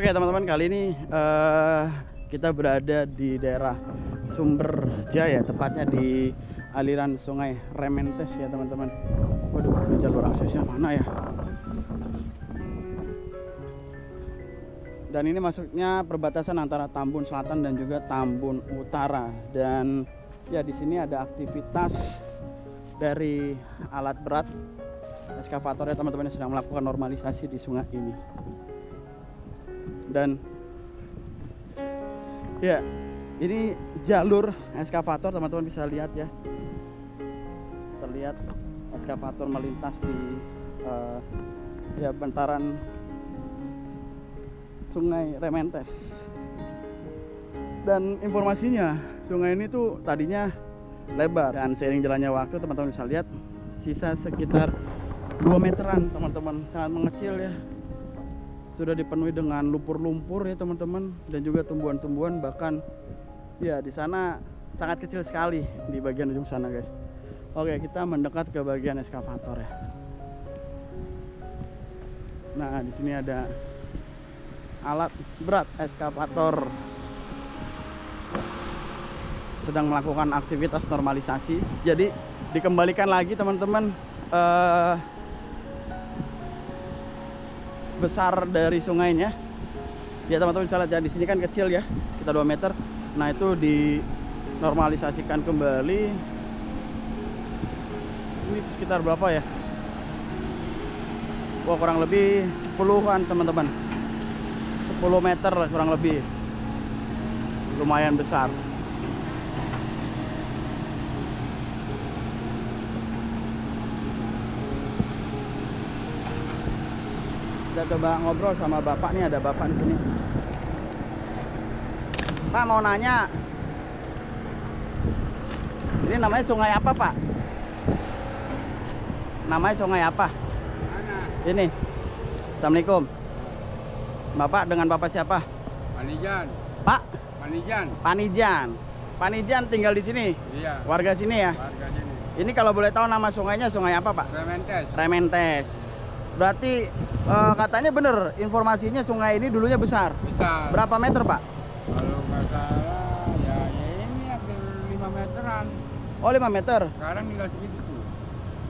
Oke teman-teman, kali ini kita berada di daerah Sumberjaya, tepatnya di aliran Sungai Rementes ya teman-teman. Waduh, ini jalur aksesnya mana ya? Dan ini masuknya perbatasan antara Tambun Selatan dan juga Tambun Utara. Dan ya di sini ada aktivitas dari alat berat eskavator ya teman-teman, yang sedang melakukan normalisasi di sungai ini. Dan ya ini jalur eskavator, teman-teman bisa lihat ya, terlihat eskavator melintas di ya bantaran Sungai Rementes. Dan informasinya sungai ini tuh tadinya lebar, dan seiring jalannya waktu teman-teman bisa lihat sisa sekitar 2 meteran teman-teman, sangat mengecil ya. Sudah dipenuhi dengan lumpur-lumpur ya teman-teman, dan juga tumbuhan-tumbuhan, bahkan ya di sana sangat kecil sekali di bagian ujung sana guys. Oke, kita mendekat ke bagian eskavator ya. Nah, di sini ada alat berat eskavator sedang melakukan aktivitas normalisasi. Jadi dikembalikan lagi teman-teman besar dari sungainya. Ya teman-teman bisa lihat ya, di sini kan kecil ya, sekitar 2 meter. Nah, itu dinormalisasikan kembali. Ini sekitar berapa ya? Wah, kurang lebih 10-an teman-teman. 10 meter kurang lebih. Lumayan besar. Kita coba ngobrol sama bapak nih, ada bapak di sini. Pak, mau nanya, ini namanya sungai apa Pak? Namanya sungai apa? Mana? Ini. Assalamualaikum. Bapak dengan bapak siapa? Panijan. Pak? Panijan. Panijan. Panijan tinggal di sini. Iya. Warga sini ya. Warga sini. Ini kalau boleh tahu nama sungainya sungai apa Pak? Rementes. Rementes. Berarti katanya bener informasinya sungai ini dulunya besar. Bisa. Berapa meter Pak? Kalau nggak salah ya ini hampir 5 meteran. Oh, 5 meter. Sekarang tinggal segitu tuh.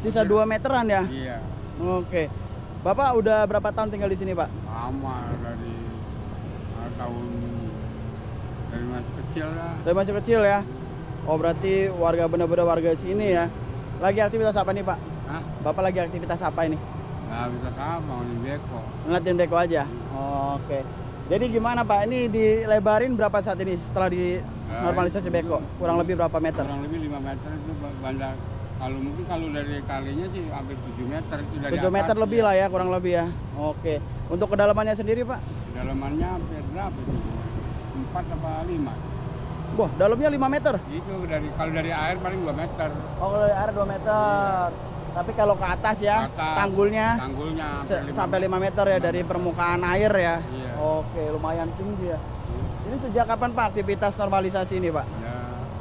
Sisa 2 meteran ya? Iya. Oke. Bapak udah berapa tahun tinggal di sini Pak? Lama dari tahun dari masih kecil lah. Dari masih kecil ya? Oh, berarti warga, bener-bener warga sini ya. Lagi aktivitas apa nih Pak? Hah? Bapak lagi aktivitas apa ini? Nggak bisa sama ini beko. Ngeliatin deko aja? Oke. Jadi gimana Pak? Ini dilebarin berapa saat ini setelah dinormalisasi beko? Kurang lebih berapa meter? Kurang lebih 5 meter itu bandar. Kalau mungkin kalau dari kalinya sih hampir 7 meter itu dari 7 meter atas, lebih lah ya, kurang lebih ya. Oke. Untuk kedalamannya sendiri Pak? Dalamannya hampir berapa itu? 4 apa 5? Wah, dalamnya 5 meter? Itu kalau dari air paling 2 meter. Oh, kalau dari air 2 meter. Tapi kalau ke atas ya, Atas, tanggulnya sampai 5 meter ya dari permukaan air ya. Iya. Oke, lumayan tinggi ya. Ini sejak kapan Pak aktivitas normalisasi ini Pak? Ya,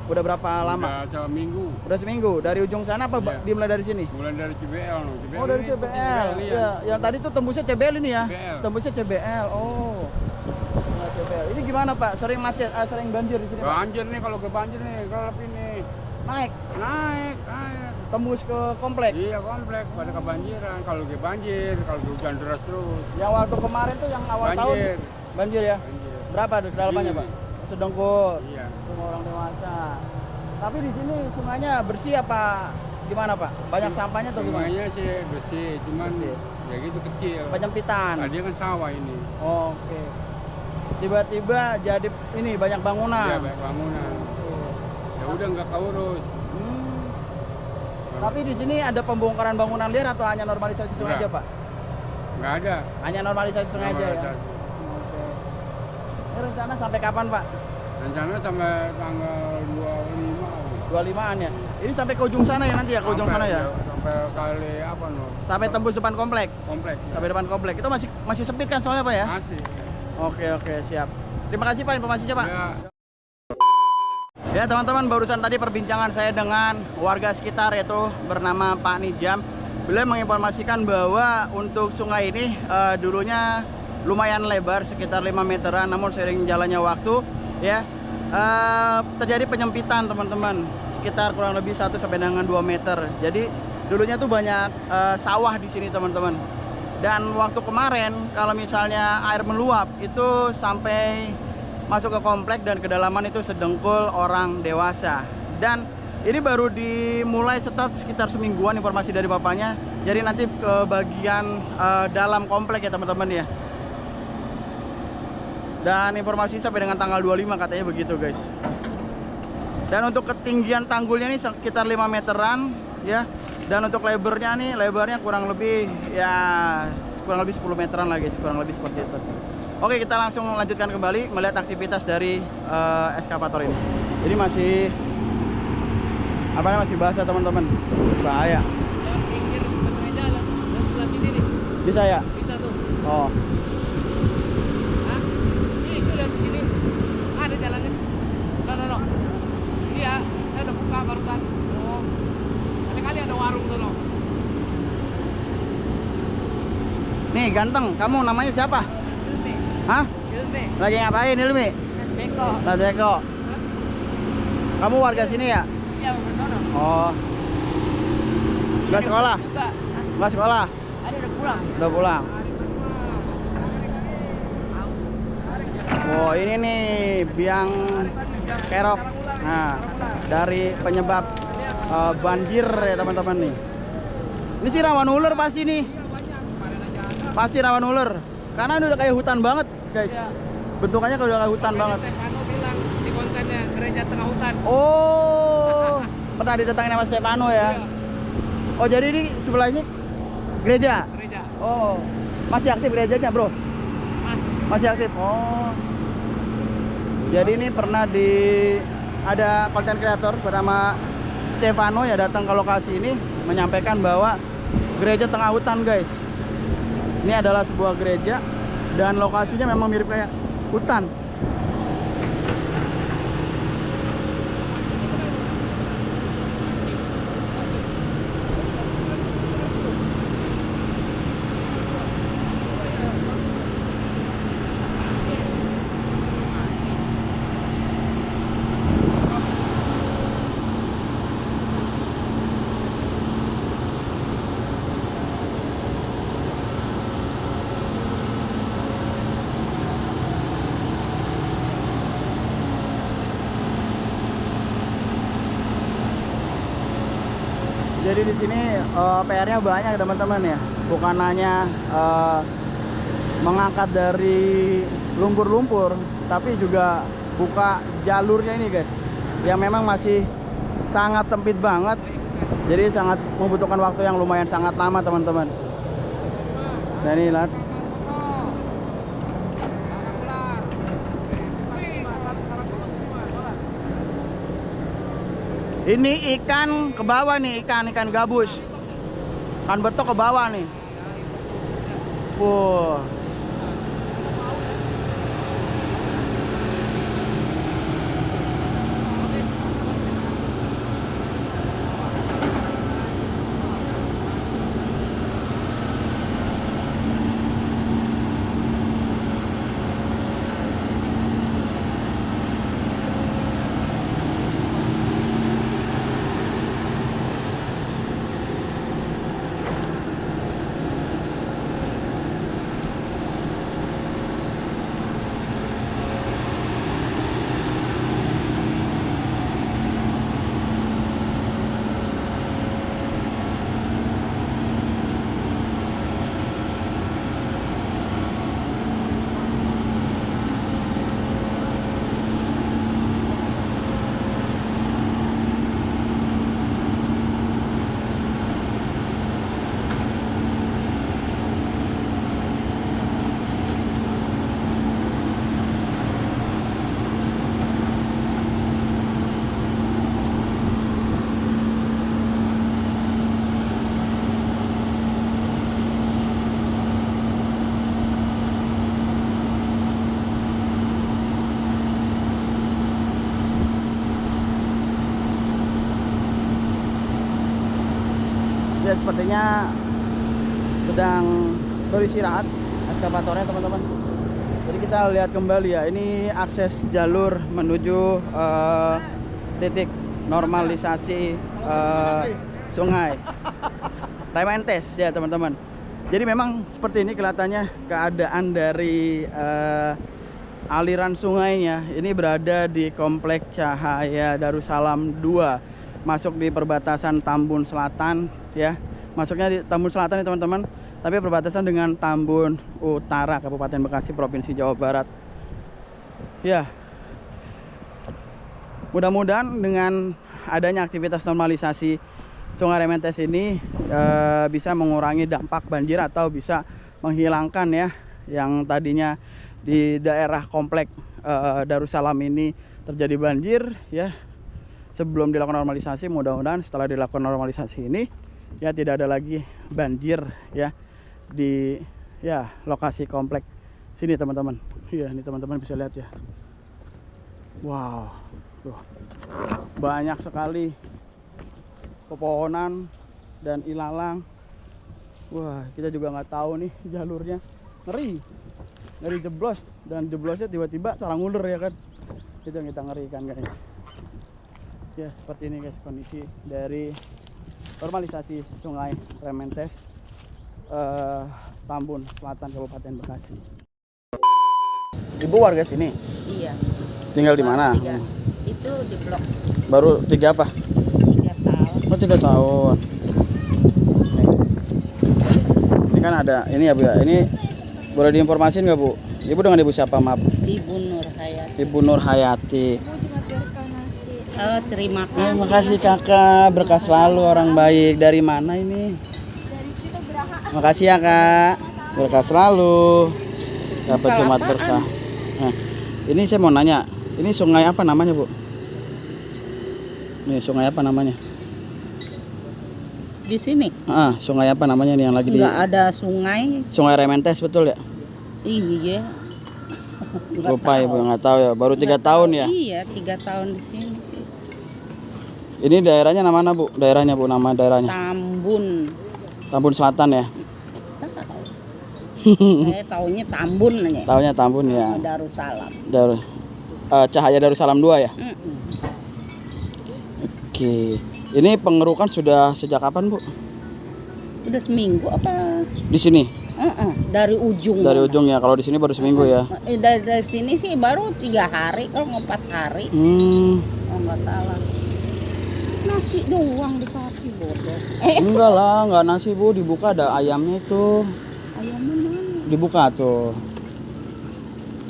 Udah berapa lama? udah seminggu. Udah seminggu. Dari ujung sana apa Iya. dimulai dari sini? Mulai dari CBL. Oh, dari CBL. Iya, yang tadi tuh tembusnya CBL ini ya. CBL. Tembusnya CBL. Oh. Nah, CBL. Ini gimana Pak? Sering macet, sering banjir di sini Pak? Banjir nih, kalau ke banjir nih, kalau ini Naik, naik. tembus ke komplek. Iya, komplek pada kebanjiran. Kalau ke banjir, kalau ke hujan deras terus. Yang waktu kemarin tuh yang awal Banjir. tahun banjir ya. Banjir. Berapa kedalamannya Ini. Pak? Sedengkul. Iya. Rumah orang dewasa. Tapi di sini sungainya bersih apa gimana Pak? Banyak sampahnya atau gimana? Sungainya sih bersih, cuman Bersih. ya gitu kecil. Penyempitan. Nah, dia kan sawah ini. Oke. Tiba-tiba jadi ini banyak bangunan. Iya, banyak bangunan. Ya udah nggak keurus. Tapi di sini ada pembongkaran bangunan liar atau hanya normalisasi sungai aja Enggak. Pak? Nggak ada. Hanya normalisasi sungai aja ya. Normalisasi. Oke. Ini rencana sampai kapan Pak? Rencana sampai tanggal 25. 25-an ya. Ini sampai ke ujung sana ya nanti ya, ke ujung sana ya. Sampai kali apa no? Sampai tembus depan komplek. Komplek. Sampai depan komplek. Itu masih sempit kan soalnya Pak ya? Masih. Oke, siap. Terima kasih Pak informasinya Pak. Ya. Ya teman-teman, barusan tadi perbincangan saya dengan warga sekitar yaitu bernama Pak Nijam. Beliau menginformasikan bahwa untuk sungai ini dulunya lumayan lebar sekitar 5 meteran, namun seiring jalannya waktu ya terjadi penyempitan teman-teman, sekitar kurang lebih 1 sampai dengan 2 meter. Jadi dulunya tuh banyak sawah di sini teman-teman. Dan waktu kemarin kalau misalnya air meluap itu sampai masuk ke komplek dan kedalaman itu sedengkul orang dewasa. Dan ini baru dimulai sekitar semingguan informasi dari bapaknya. Jadi nanti ke bagian dalam komplek ya teman-teman ya. Dan informasi sampai dengan tanggal 25 katanya begitu guys. Dan untuk ketinggian tanggulnya ini sekitar 5 meteran ya. Dan untuk lebarnya kurang lebih 10 meteran lah guys, kurang lebih seperti itu. Oke, kita langsung lanjutkan kembali melihat aktivitas dari eskavator ini. Jadi masih masih basah teman-teman, bahaya. Pinggir tengah jalan, dan sebelah sini nih. Bisa ya? Bisa tuh. Oh, Hah? Ini tuh lihat sini. Ada jalannya. No. Iya, saya udah buka barusan. Oh. Kali-kali ada warung tuh loh. nih ganteng, kamu namanya siapa? Ilmi. Hah? Ilmi. Lagi ngapain Ilmi? Beko. Beko. Kamu warga sini ya? Iya, bersana. Oh. Nggak sekolah? Juga. Nggak sekolah? Ada udah pulang. Udah pulang. Oh, ini nih biang kerok. Nah, dari penyebab banjir ya teman-teman nih. Ini sih rawan ular pasti nih. Pasti rawan ular. Karena ini udah kayak hutan banget, guys. Iya. Bentukannya udah kayak hutan banget. Stefano bilang di kontennya gereja tengah hutan. Oh, pernah didatangin sama Stefano ya? Iya. Oh, jadi ini sebelahnya gereja? Gereja. Oh, masih aktif gerejanya bro? Masih aktif? Oh. Jadi ini pernah ada konten kreator bernama Stefano ya datang ke lokasi ini menyampaikan bahwa gereja tengah hutan guys. Ini adalah sebuah gereja dan lokasinya memang mirip kayak hutan. Jadi di sini PR-nya banyak teman-teman ya. Bukan hanya mengangkat dari lumpur-lumpur, tapi juga buka jalurnya ini guys. Yang memang masih sangat sempit banget. Jadi sangat membutuhkan waktu yang lumayan sangat lama teman-teman. Dan ini lihat. Ini ikan ke bawah nih, ikan gabus. Ikan betok ke bawah nih. Wow. Ya sepertinya sedang beristirahat eskavatornya teman-teman. Jadi kita lihat kembali ya, ini akses jalur menuju titik normalisasi sungai Rementes ya teman-teman. Jadi memang seperti ini kelihatannya keadaan dari aliran sungainya. Ini berada di Komplek Cahaya Darussalam 2, masuk di perbatasan Tambun Selatan ya. Masuknya di Tambun Selatan ya teman-teman, tapi perbatasan dengan Tambun Utara, Kabupaten Bekasi, Provinsi Jawa Barat. Ya, mudah-mudahan dengan adanya aktivitas normalisasi Sungai Rementes ini bisa mengurangi dampak banjir atau bisa menghilangkan ya yang tadinya di daerah Komplek Darussalam ini terjadi banjir ya. Sebelum dilakukan normalisasi, mudah-mudahan setelah dilakukan normalisasi ini ya tidak ada lagi banjir ya di ya lokasi komplek sini teman-teman. Iya, ini teman-teman bisa lihat ya. Wow, tuh banyak sekali pepohonan dan ilalang. Wah, kita juga nggak tahu nih jalurnya, ngeri jeblos, dan jeblosnya tiba-tiba sarang ular ya kan. Itu yang kita ngerikan guys. Ya seperti ini guys kondisi dari normalisasi Sungai Rementes Tambun Selatan, Kabupaten Bekasi. Ibu warga sini? Iya. Tinggal di mana? 3. Itu di blok Baru 3 apa? 3 tahun. Oh 3 tahun. Ini kan ada ini ya Bu ya. Ini boleh diinformasiin nggak Bu? Ibu dengan Ibu siapa maaf? Ibu Nur Hayati. Ibu Nur Hayati. Oh, terima kasih. Terima kasih kakak, berkah selalu, orang baik. Dari mana ini? Dari situ Geraha. Makasih ya kak, berkah selalu. Dapat Jumat berkah. Nah, ini saya mau nanya, ini sungai apa namanya Bu? Ini sungai apa namanya? Di sini Sungai apa namanya nih yang lagi di? nggak ada sungai. Sungai Rementes betul ya? Iya. Lupa Ibu, nggak tahu ya. Baru 3 tahun ya? Iya, 3 tahun di sini sih. Ini daerahnya nama mana Bu? Daerahnya Bu, nama daerahnya? Tambun. Tambun Selatan ya? Tahu. Saya taunya Tambun aja. Taunya Tambun ya. Darussalam. Cahaya Darussalam 2 ya? Oke. Ini pengerukan sudah sejak kapan Bu? Udah seminggu apa? Di sini? Dari ujung. Dari ujung ya. Kalau di sini baru seminggu ya? Dari sini sih baru 3 hari, kalau nggak 4 hari. Kalau nggak salah. Nasi doang dikasih bodoh. Enggak lah, enggak nasi Bu. Dibuka ada ayamnya itu. Ayamnya mana? Dibuka tuh.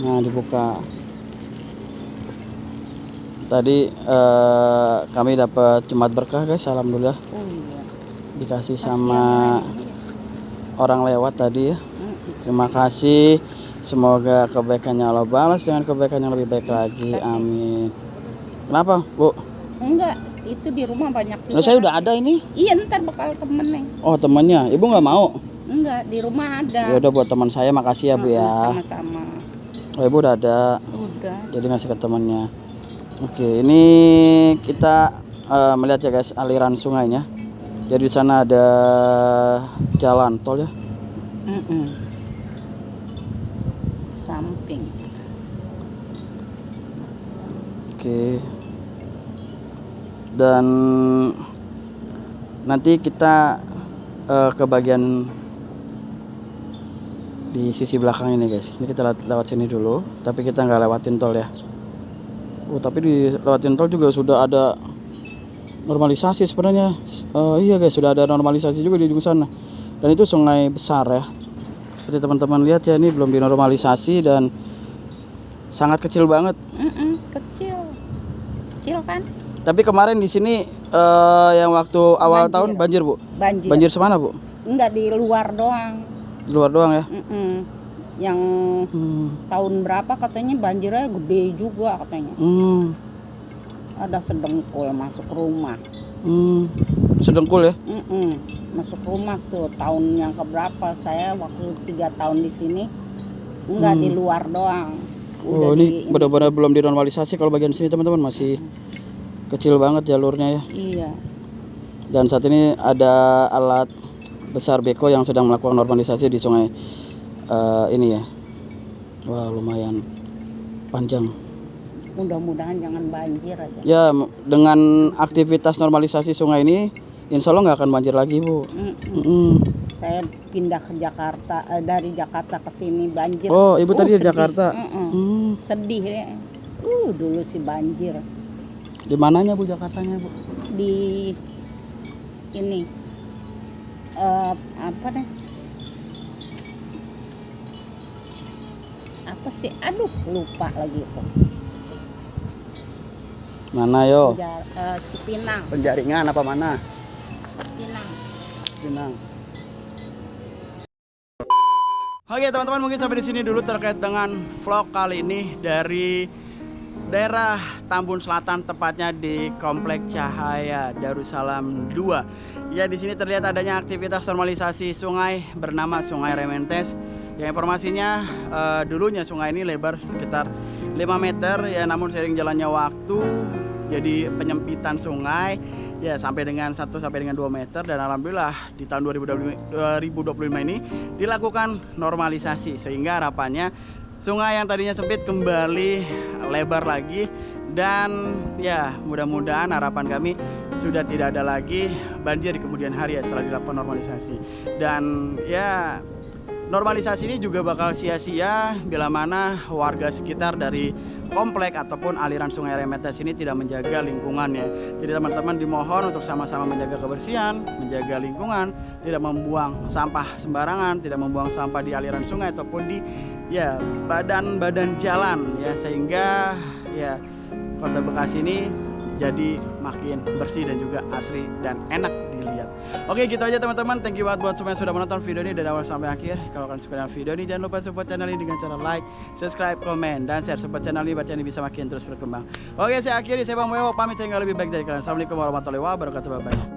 Nah dibuka. Tadi kami dapat Jumat berkah guys, alhamdulillah. Oh iya. Dikasih sama orang lewat tadi ya. Terima kasih. Semoga kebaikannya Allah balas dengan kebaikan yang lebih baik lagi. Amin. Kenapa Bu? Enggak, itu di rumah banyak juga. Nah, saya udah ada ini. Iya, ntar bakal temen nih. Oh temennya, Ibu nggak mau? Enggak, di rumah ada. Ya udah buat teman saya, makasih ya Bu ya. Sama-sama. Oh Ibu udah ada. Udah. Jadi ngasih ke temannya. Oke, ini kita melihat ya guys aliran sungainya. Jadi di sana ada jalan tol ya. Samping. Oke. Dan nanti kita ke bagian di sisi belakang ini guys. Ini kita lewat sini dulu, tapi kita nggak lewatin tol ya. Oh tapi di lewatin tol juga sudah ada normalisasi sebenarnya. Iya guys, sudah ada normalisasi juga di ujung sana. Dan itu sungai besar ya. Seperti teman-teman lihat ya, ini belum dinormalisasi dan sangat kecil banget. Kecil kan? Tapi kemarin di sini yang waktu awal tahun banjir Bu. Banjir semana Bu? Enggak, di luar doang. Di luar doang ya. Yang tahun berapa katanya banjirnya gede juga katanya. Ada sedengkul masuk rumah. Sedengkul ya? Masuk rumah tuh tahun yang keberapa, saya waktu 3 tahun di sini. Enggak, di luar doang. Oh ini benar-benar belum dinormalisasi kalau bagian sini teman-teman, masih kecil banget jalurnya ya. Iya. Dan saat ini ada alat besar beko yang sedang melakukan normalisasi di sungai ini ya. Wah, lumayan panjang. Mudah-mudahan jangan banjir aja. Ya, dengan aktivitas normalisasi sungai ini, insya Allah nggak akan banjir lagi, Bu. Saya pindah ke Jakarta, dari Jakarta ke sini banjir. Oh, Ibu tadi di sedih. Jakarta. Sedih ya. Dulu sih banjir. Di mananya, Bu, Jakartanya, Bu? Di ini apa deh? Apa sih? Aduh, lupa lagi itu. Mana yo? Cipinang. Penjaringan apa mana? Cipinang. Pinang. Oke teman-teman, mungkin sampai di sini dulu terkait dengan vlog kali ini dari daerah Tambun Selatan, tepatnya di Komplek Cahaya Darussalam 2. Ya, di sini terlihat adanya aktivitas normalisasi sungai bernama Sungai Rementes. Ya, informasinya dulunya sungai ini lebar sekitar 5 meter ya, namun seiring jalannya waktu jadi penyempitan sungai ya sampai dengan 2 meter, dan alhamdulillah di tahun 2025 ini dilakukan normalisasi sehingga harapannya sungai yang tadinya sempit kembali lebar lagi, dan ya mudah-mudahan harapan kami sudah tidak ada lagi banjir di kemudian hari ya setelah dilakukan normalisasi. Dan ya normalisasi ini juga bakal sia-sia bila mana warga sekitar dari komplek ataupun aliran Sungai Rementes ini tidak menjaga lingkungannya. Jadi teman-teman dimohon untuk sama-sama menjaga kebersihan, menjaga lingkungan, tidak membuang sampah sembarangan, tidak membuang sampah di aliran sungai ataupun di ya badan-badan jalan ya, sehingga ya Kota Bekasi ini jadi makin bersih dan juga asri dan enak dilihat. Oke, gitu aja teman-teman. Thank you banget buat semua yang sudah menonton video ini dari awal sampai akhir. Kalau kalian suka dengan video ini, jangan lupa support channel ini dengan cara like, subscribe, komen, dan share. Support channel ini biar channel ini bisa makin terus berkembang. Oke, saya akhiri. Saya Bang Wewo pamit. Saya nggak lebih baik dari kalian. Assalamualaikum warahmatullahi wabarakatuh. Bye bye.